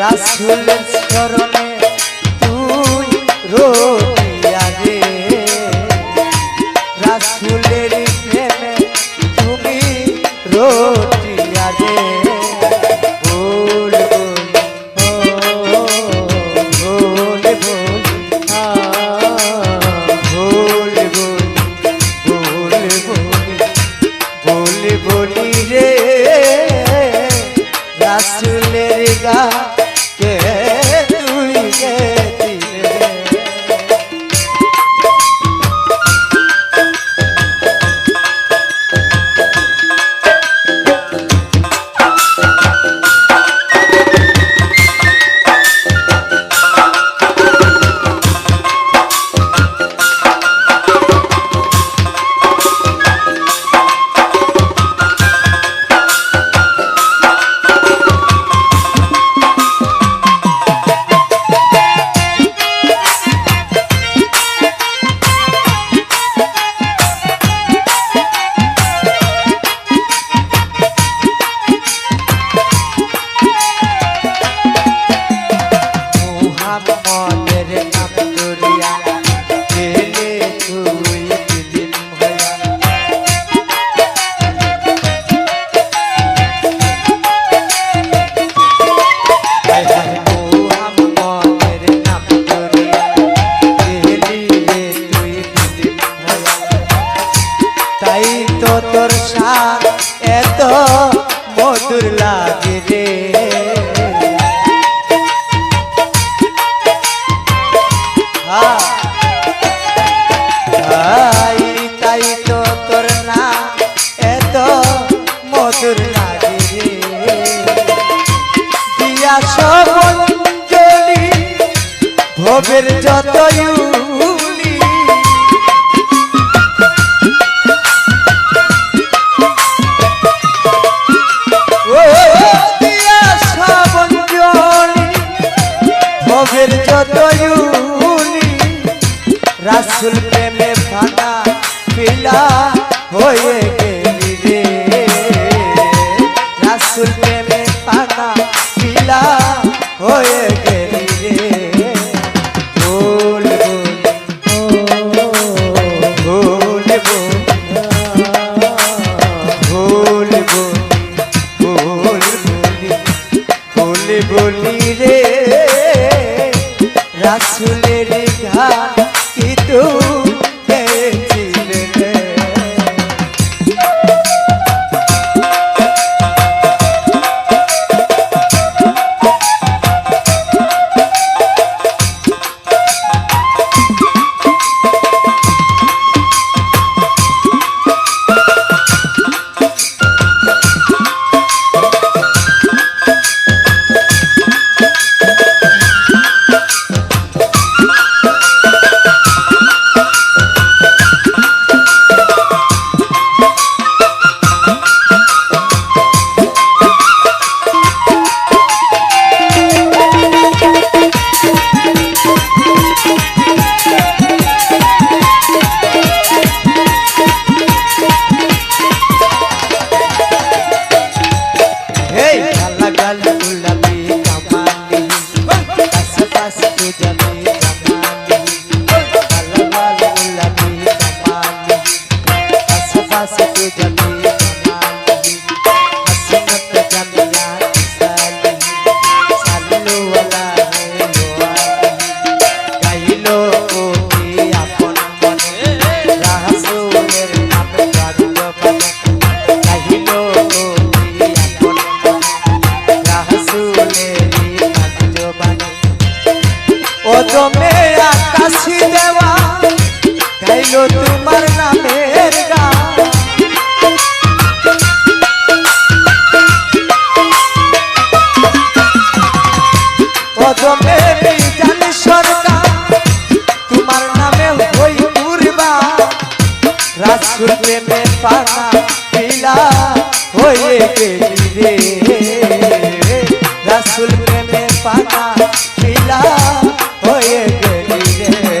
রাসূলের চরণে তুই রোটিয়া রে রাসূলের প্রেমে তুমি রোটিয়া রে রাসূলের গা কে তুই গেছিস তোর শান এত মধুর লাগে রে তাই তো তোর নাম এত মধুর লাগে রে দিয়া সবঞ্জলি ভবের যত রাসূল প্রেমে ফানা পিলা হয়ে গেলি রে রাসূল প্রেমে ফানা পিলা হয়ে গেলি রে ভুল ভুল ভুল ভুল ভুল বলি রে রাসূলের গান কি তুই গেছিলে রে তোমার নামের গান তোমার নামে হই পূর্বা রাসূল প্রেমে পানা পিলা হয়ে গেলি রে রাসূল প্রেমে পানা পিলা হয়ে গেলি রে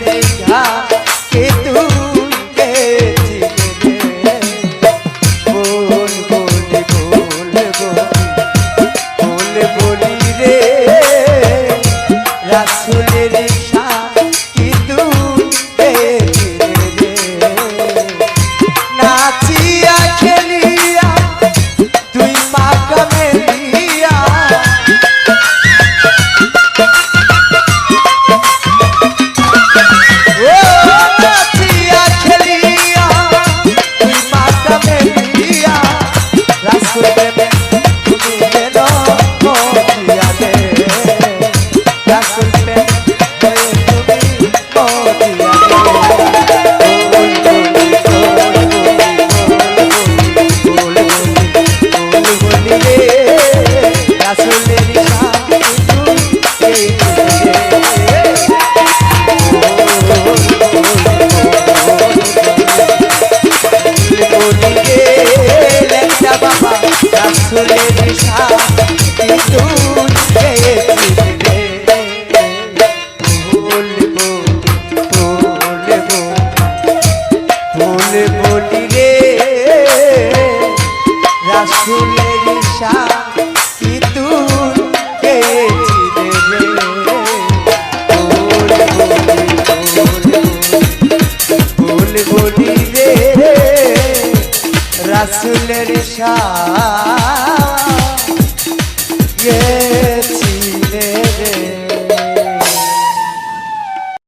রাসুলের ঘাম কে তুই গেছিলি রে বল বলি বলি রে রাসুলের ঘাম কি তুই গেছিলি রে নাচিয়া খেলিয়া তুই পাকা মেলিয়া নাচিয়া খেলিয়া তুই পাকা মেলিয়া রাসুল প্রেমে তুমি যেন মরিয়া রে রাসুল প্রেমে তুমি মরিয়া রে রাসুলের বাবা রাসুলের বলি রে রাসুলের কি তুই গেছিলি রে বলি রে রাসুলের